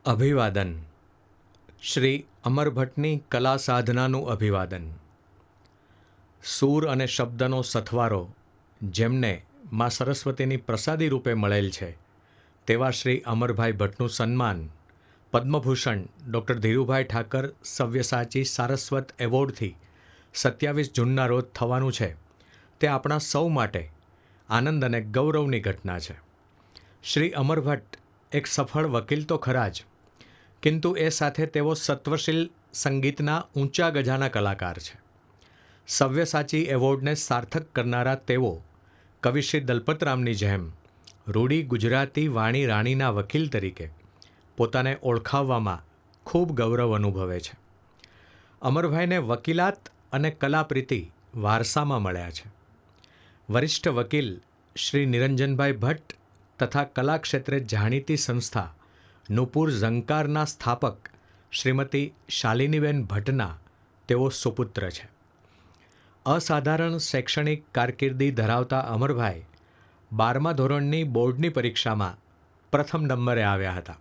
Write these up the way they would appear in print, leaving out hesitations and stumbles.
અભિવાદન. શ્રી અમર ભટ્ટની કલા સાધનાનું અભિવાદન. સૂર અને શબ્દનો સથવારો જેમને માં સરસ્વતીની પ્રસાદી રૂપે મળેલ છે તેવા શ્રી અમરભાઈ ભટ્ટનું સન્માન પદ્મભૂષણ ડૉક્ટર ધીરુભાઈ ઠાકર સવ્યસાચી સારસ્વત એવોર્ડથી 27 જૂનના રોજ થવાનું છે તે આપણા સૌ માટે આનંદ અને ગૌરવની ઘટના છે. શ્રી અમર ભટ્ટ એક સફળ વકીલ તો ખરા જ, કિંતુ એ સાથે તેઓ સત્વશીલ સંગીતના ઊંચા ગજાના કલાકાર છે. સવ્યસાચી એવોર્ડને સાર્થક કરનારા તેઓ કવિશ્રી દલપતરામની જેમ રૂડી ગુજરાતી વાણી રાણીના વકીલ તરીકે પોતાને ઓળખાવવામાં ખૂબ ગૌરવ અનુભવે છે. અમરભાઈને વકીલાત અને કલાપ્રીતિ વારસામાં મળ્યા છે. વરિષ્ઠ વકીલ શ્રી નિરંજનભાઈ ભટ્ટ તથા કલાક્ષેત્રે જાણીતી સંસ્થા નુપુર ઝંકારના સ્થાપક શ્રીમતી શાલિનીબેન ભટ્ટના તેઓ સુપુત્ર છે. અસાધારણ શૈક્ષણિક કારકિર્દી ધરાવતા અમરભાઈ 12મા ધોરણની બોર્ડની પરીક્ષામાં પ્રથમ નંબરે આવ્યા હતા.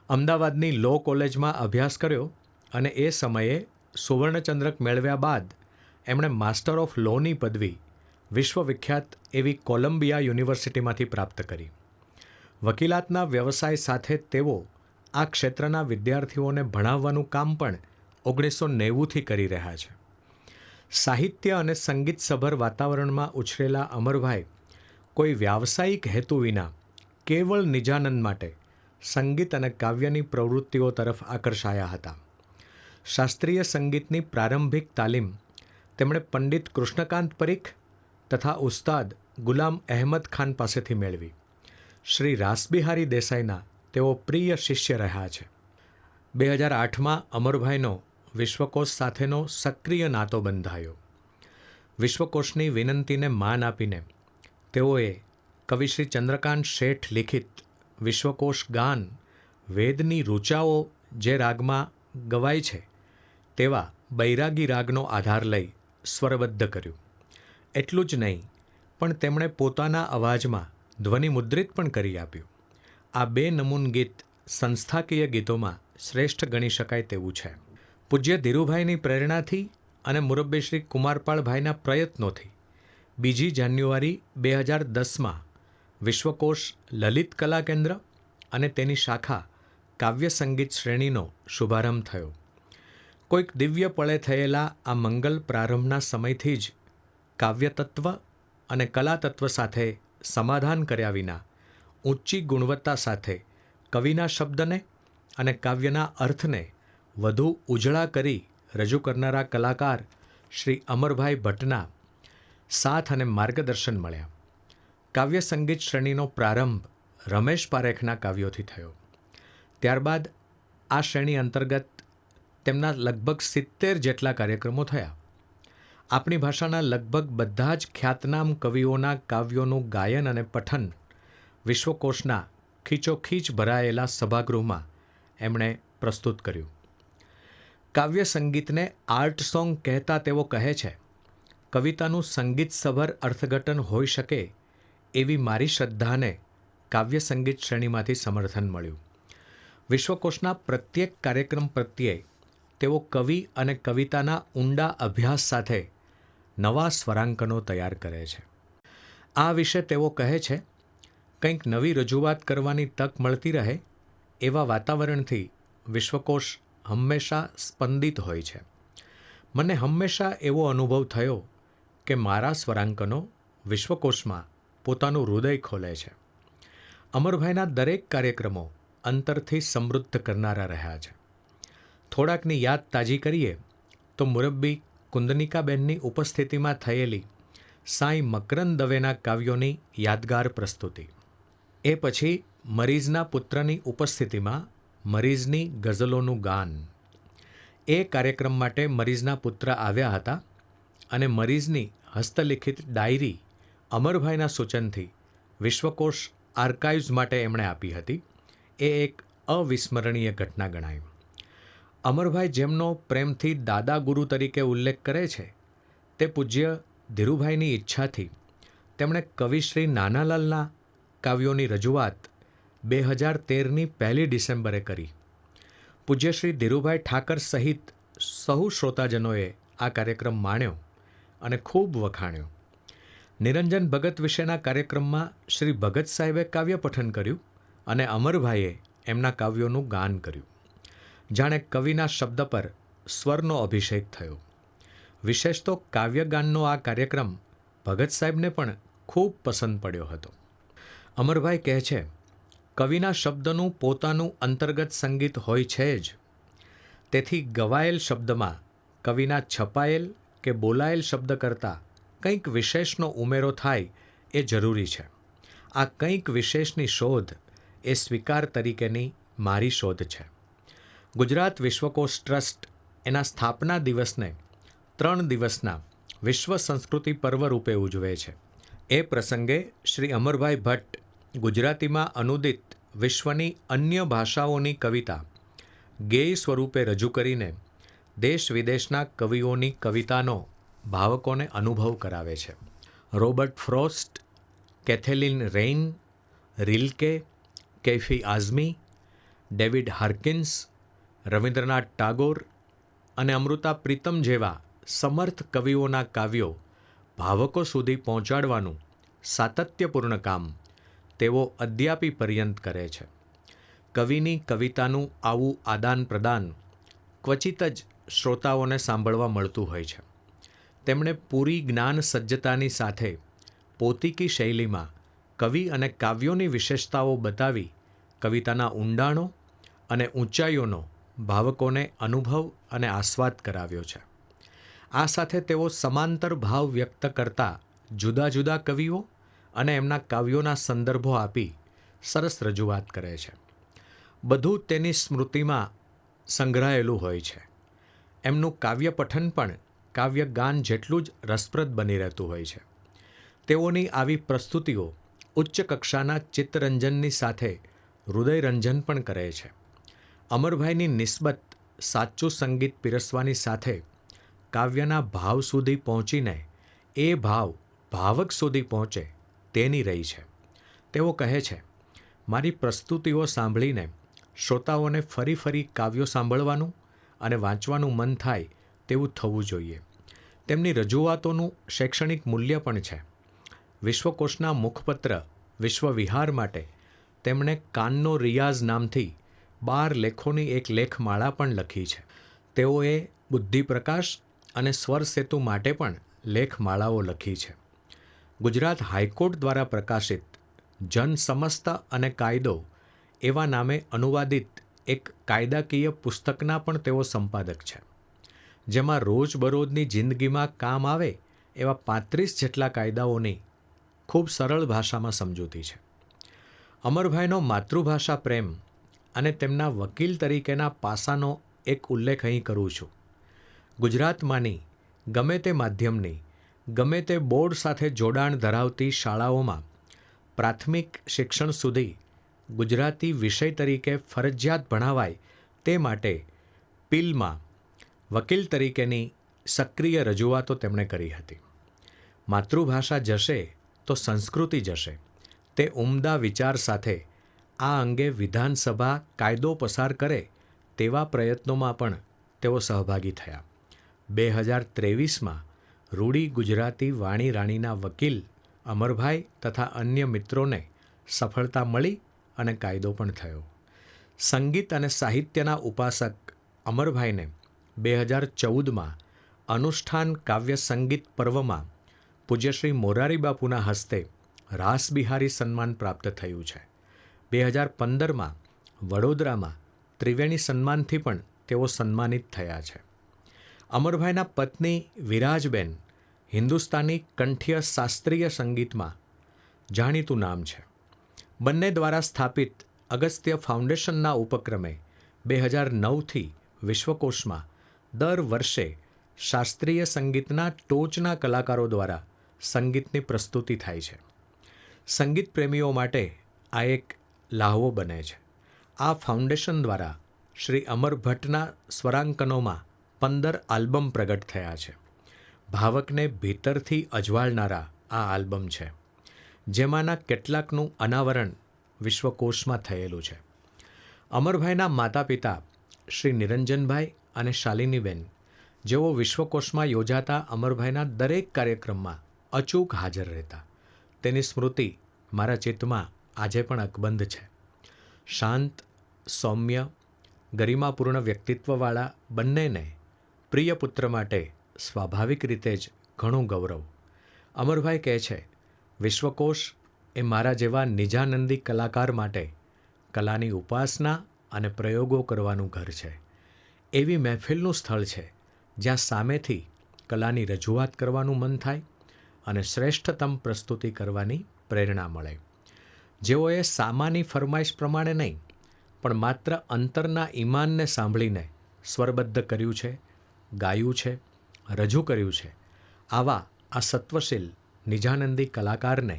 અમદાવાદની લો કોલેજમાં અભ્યાસ કર્યો અને એ સમયે સુવર્ણચંદ્રક મેળવ્યા બાદ એમણે માસ્ટર ઓફ લોની પદવી વિશ્વવિખ્યાત એવી કોલંબિયા યુનિવર્સિટીમાંથી પ્રાપ્ત કરી. વકીલાતના વ્યવસાય સાથે તેઓ આ ક્ષેત્રના વિદ્યાર્થીઓને ભણાવવાનું કામ પણ 1990થી કરી રહ્યા છે. સાહિત્ય અને સંગીતસભર વાતાવરણમાં ઉછરેલા અમરભાઈ કોઈ વ્યાવસાયિક હેતુ વિના કેવળ નિજાનંદ માટે સંગીત અને કાવ્યની પ્રવૃત્તિઓ તરફ આકર્ષાયા હતા. શાસ્ત્રીય સંગીતની પ્રારંભિક તાલીમ તેમણે પંડિત કૃષ્ણકાંત પરીખ તથા ઉસ્તાદ ગુલામ અહેમદ ખાન પાસેથી મેળવી. શ્રી રાસબિહારી દેસાઈના તેઓ પ્રિય શિષ્ય રહ્યા છે. 2008માં અમરભાઈનો વિશ્વકોશ સાથેનો સક્રિય નાતો બંધાયો. વિશ્વકોશની વિનંતીને માન આપીને તેઓએ કવિશ્રી ચંદ્રકાંત શેઠ લિખિત વિશ્વકોશ ગાન વેદની ઋચાઓ જે રાગમાં ગવાય છે તેવા બૈરાગી રાગનો આધાર લઈ સ્વરબદ્ધ કર્યું. એટલું જ નહીં પણ તેમણે પોતાના અવાજમાં ધ્વનિ મુદ્રિત પણ કરી આપ્યું. આ 2 નમૂન ગીત સંસ્થાકીય ગીતોમાં શ્રેષ્ઠ ગણી શકાય તેવું છે. પૂજ્ય ધીરુભાઈની પ્રેરણાથી અને મુરબ્બી શ્રી કુમારપાળભાઈના પ્રયત્નોથી 2 જાન્યુઆરી 2010માં વિશ્વકોશ લલિત કલા કેન્દ્ર અને તેની શાખા કાવ્ય સંગીત શ્રેણીનો શુભારંભ થયો. કોઈક દિવ્ય પળે થયેલા આ મંગલ પ્રારંભના સમયથી જ કાવ્યતત્વ અને કલાતત્વ સાથે સમાધાન કર્યા વિના ઊંચી ગુણવત્તા સાથે કવિના શબ્દને અને કાવ્યના અર્થને વધુ ઉજળા કરી રજૂ કરનારા કલાકાર શ્રી અમરભાઈ ભટ્ટના સાથ અને માર્ગદર્શન મળ્યા. કાવ્ય સંગીત શ્રેણીનો પ્રારંભ રમેશ પારેખના કાવ્યોથી થયો. ત્યારબાદ આ શ્રેણી અંતર્ગત તેમના લગભગ 70 જેટલા કાર્યક્રમો થયા. આપણી ભાષાના લગભગ બધા જ ખ્યાતનામ કવિઓના કાવ્યોનું ગાયન અને પઠન વિશ્વકોશના ખીચોખીચ ભરાયેલા સભાગૃહમાં એમણે પ્રસ્તુત કર્યું. કાવ્ય સંગીતને આર્ટ સોંગ કહેતા તેઓ કહે છે, કવિતાનું સંગીતસભર અર્થઘટન હોઈ શકે એવી મારી શ્રદ્ધાને કાવ્ય સંગીત શ્રેણીમાંથી સમર્થન મળ્યું. વિશ્વકોશના પ્રત્યેક કાર્યક્રમ પ્રત્યે તેઓ કવિ અને કવિતાના ઊંડા અભ્યાસ સાથે નવા સ્વરાંકનો તૈયાર કરે છે. આ વિશે તેઓ કહે છે, કંઈક નવી રજૂઆત કરવાની તક મળતી રહે એવા વાતાવરણથી વિશ્વકોશ હંમેશા સ્પંદિત હોય છે. મને હંમેશા એવો અનુભવ થયો કે મારા સ્વરાંકનો વિશ્વકોશમાં પોતાનું હૃદય ખોલે છે. અમરભાઈના દરેક કાર્યક્રમો અંતરથી સમૃદ્ધ કરનારા રહ્યા છે. થોડાકની યાદ તાજી કરીએ તો મુરબ્બી કુંદનિકાબેનની ઉપસ્થિતિમાં થયેલી સાંઈ મકરંદ દવેના કાવ્યોની યાદગાર પ્રસ્તુતિ. એ પછી મરીઝના પુત્રની ઉપસ્થિતિમાં મરીઝની ગઝલોનું ગાન. એ કાર્યક્રમ માટે મરીઝના પુત્ર આવ્યા હતા અને મરીઝની હસ્તલિખિત ડાયરી અમરભાઈના સૂચનથી વિશ્વકોશ આર્કાઇવ્સ માટે એમણે આપી હતી. એ એક અવિસ્મરણીય ઘટના ગણાય. અમરભાઈ જેમનો પ્રેમથી દાદા ગુરુ તરીકે ઉલ્લેખ કરે છે તે પૂજ્ય ધીરુભાઈની ઈચ્છાથી તેમણે કવિશ્રી નાનાલાલના કાવ્યોની રજૂઆત 2013ની 1 ડિસેમ્બરે કરી. પૂજ્ય શ્રી ધીરુભાઈ ઠાકર સહિત સહુ શ્રોતાજનોએ આ કાર્યક્રમ માણ્યો અને ખૂબ વખાણ્યો. નિરંજન ભગત વિશેના કાર્યક્રમમાં શ્રી ભગત સાહેબે કાવ્ય પઠન કર્યું અને અમરભાઈએ એમના કાવ્યોનું ગાન કર્યું. જાણે કવિના શબ્દ પર સ્વરનો અભિષેક થયો. વિશેષ તો કાવ્યગાનનો આ કાર્યક્રમ ભગત સાહેબને પણ ખૂબ પસંદ પડ્યો હતો. અમરભાઈ કહે છે, કવિના શબ્દનું પોતાનું અંતર્ગત સંગીત હોય છે જ. તેથી ગવાયેલ શબ્દમાં કવિના છપાયેલ કે બોલાયેલ શબ્દ કરતાં કંઈક વિશેષનો ઉમેરો થાય એ જરૂરી છે. આ કંઈક વિશેષની શોધ એ સ્વીકાર તરીકેની મારી શોધ છે. ગુજરાત વિશ્વકોશ ટ્રસ્ટ એના સ્થાપના દિવસને 3 દિવસના વિશ્વ સંસ્કૃતિ પર્વ રૂપે ઉજવે છે. એ પ્રસંગે શ્રી અમરભાઈ ભટ્ટ ગુજરાતીમાં અનુદિત વિશ્વની અન્ય ભાષાઓની કવિતા ગેય સ્વરૂપે રજૂ કરીને દેશ વિદેશના કવિઓની કવિતાનો ભાવકોને અનુભવ કરાવે છે. Robert Frost, Kathleen Raine, Rilke, Kaifi Azmi, David Harkins, Rabindranath Tagore અને અમૃતા પ્રીતમ જેવા સમર્થ કવિઓના કાવ્યો ભાવકો સુધી પહોંચાડવાનું સાતત્યપૂર્ણ કામ તેઓ અદ્યાપી પર્યંત કરે છે. કવિની કવિતાનું આવું આદાન પ્રદાન ક્વચિત જ શ્રોતાઓને સાંભળવા મળતું હોય છે. તેમણે પૂરી જ્ઞાન સજ્જતાની સાથે પોતીકી શૈલીમાં કવિ અને કાવ્યોની વિશેષતાઓ બતાવી કવિતાના ઊંડાણો અને ઊંચાઈઓનો ભાવકોને અનુભવ અને આસ્વાદ કરાવ્યો છે. આ સાથે તેઓ સમાંતર ભાવ વ્યક્ત કરતા જુદા જુદા કવિઓ અને એમના કાવ્યોના સંદર્ભો આપી સરસ રજૂઆત કરે છે. બધું તેની સ્મૃતિમાં સંગ્રહાયેલું હોય છે. એમનું કાવ્ય પઠન પણ કાવ્ય ગાન જેટલું જ રસપ્રદ બની રહેતું હોય છે. તેઓની આવી પ્રસ્તુતિઓ ઉચ્ચ કક્ષાના ચિત્તરંજનની સાથે હૃદયરંજન પણ કરે છે. અમરભાઈની નિસ્બત સાચું સંગીત પીરસવાની સાથે કાવ્યના ભાવ સુધી પહોંચીને એ ભાવ ભાવક સુધી પહોંચે તેની રહી છે. તેઓ કહે છે, મારી પ્રસ્તુતિઓ સાંભળીને શ્રોતાઓને ફરી ફરી કાવ્યો સાંભળવાનું અને વાંચવાનું મન થાય તેવું થવું જોઈએ. તેમની રજૂઆતોનું શૈક્ષણિક મૂલ્ય પણ છે. વિશ્વકોશના મુખપત્ર વિશ્વવિહાર માટે તેમણે કાનનો રિયાઝ નામથી 12 લેખોની એક લેખમાળા પણ લખી છે. તેઓએ બુદ્ધિપ્રકાશ અને સ્વર સેતુ માટે પણ લેખમાળાઓ લખી છે. ગુજરાત હાઈકોર્ટ દ્વારા પ્રકાશિત જન સમસ્ત અને કાયદો એવા નામે અનુવાદિત એક કાયદાકીય પુસ્તકના પણ તેઓ સંપાદક છે, જેમાં રોજબરોજની જિંદગીમાં કામ આવે એવા 35 જેટલા કાયદાઓની ખૂબ સરળ ભાષામાં સમજૂતી છે. અમરભાઈનો માતૃભાષા પ્રેમ અને તેમના વકીલ તરીકેના પાસાનો એક ઉલ્લેખ અહીં કરું છું. ગુજરાતમાંની ગમે તે માધ્યમની ગમે તે બોર્ડ સાથે જોડાણ ધરાવતી શાળાઓમાં પ્રાથમિક શિક્ષણ સુધી ગુજરાતી વિષય તરીકે ફરજિયાત ભણાવાય તે માટે પીલમાં વકીલ તરીકેની સક્રિય રજૂઆતો તેમણે કરી હતી. માતૃભાષા જશે તો સંસ્કૃતિ જશે તે ઉમદા વિચાર સાથે આ અંગે વિધાનસભા કાયદો પસાર કરે તેવા પ્રયત્નોમાં પણ તેઓ સહભાગી થયા. 2023માં રૂડી ગુજરાતી વાણી રાણીના વકીલ અમરભાઈ તથા અન્ય મિત્રોને સફળતા મળી અને કાયદો પણ થયો. સંગીત અને સાહિત્યના ઉપાસક અમરભાઈને 2014માં અનુષ્ઠાન કાવ્ય સંગીત પર્વમાં પૂજ્ય શ્રી મોરારી બાપુના હસ્તે રાસબિહારી સન્માન પ્રાપ્ત થયું છે. 2015માં વડોદરામાં ત્રિવેણી સન્માનથી પણ તેઓ સન્માનિત થયા છે. અમરભાઈના પત્ની વિરાજબેન હિન્દુસ્તાની કંઠ્ય શાસ્ત્રીય સંગીતમાં જાણીતું નામ છે. બંને દ્વારા સ્થાપિત અગસ્ત્ય ફાઉન્ડેશનના ઉપક્રમે 2009થી વિશ્વકોશમાં દર વર્ષે શાસ્ત્રીય સંગીતના ટોચના કલાકારો દ્વારા સંગીતની પ્રસ્તુતિ થાય છે. સંગીત પ્રેમીઓ માટે આ એક લ્હાવો બને છે. આ ફાઉન્ડેશન દ્વારા શ્રી અમર ભટ્ટના સ્વરાંકનોમાં 15 આલ્બમ પ્રગટ થયા છે. ભાવકને ભીતરથી અજવાળનારા આ આલ્બમ છે, જેમાંના કેટલાકનું અનાવરણ વિશ્વકોશમાં થયેલું છે. અમરભાઈના માતા પિતા શ્રી નિરંજનભાઈ અને શાલિનીબેન, જેઓ વિશ્વકોશમાં યોજાતા અમરભાઈના દરેક કાર્યક્રમમાં અચૂક હાજર રહેતા, તેની સ્મૃતિ મારા ચિત્તમાં આજે પણ અકબંધ છે. શાંત, સૌમ્ય, ગરિમાપૂર્ણ વ્યક્તિત્વવાળા બંનેને પ્રિય પુત્ર માટે સ્વાભાવિક રીતે જ ઘણું ગૌરવ. અમરભાઈ કહે છે, વિશ્વકોશ એ મારા જેવા નિજાનંદી કલાકાર માટે કલાની ઉપાસના અને પ્રયોગો કરવાનું ઘર છે. એવી મહેફિલનું સ્થળ છે જ્યાં સામેથી કલાની રજૂઆત કરવાનું મન થાય અને શ્રેષ્ઠતમ પ્રસ્તુતિ કરવાની પ્રેરણા મળે. જેઓએ સામાની ફરમાઈશ પ્રમાણે નહીં, પણ માત્ર અંતરના ઈમાનને સાંભળીને સ્વરબદ્ધ કર્યું છે, ગાયું છે, રજૂ કર્યું છે, આવા આ સત્વશીલ નિજાનંદી કલાકારને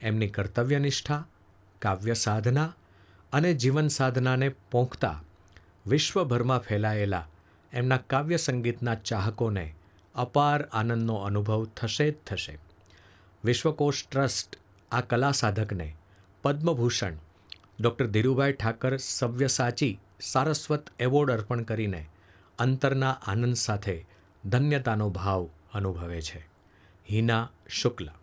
એમની કર્તવ્યનિષ્ઠા, કાવ્ય સાધના અને જીવન સાધનાને પોંખતા વિશ્વભરમાં ફેલાયેલા એમના કાવ્ય સંગીતના ચાહકોને અપાર આનંદનો અનુભવ થશે જ થશે. વિશ્વકોશ ટ્રસ્ટ આ કલા સાધકને પદ્મભૂષણ ડૉક્ટર ધીરુભાઈ ઠાકર સવ્યસાચી સારસ્વત એવોર્ડ અર્પણ કરીને અંતરના આનંદ સાથે ધન્યતાનો ભાવ અનુભવે છે. હિના શુક્લા.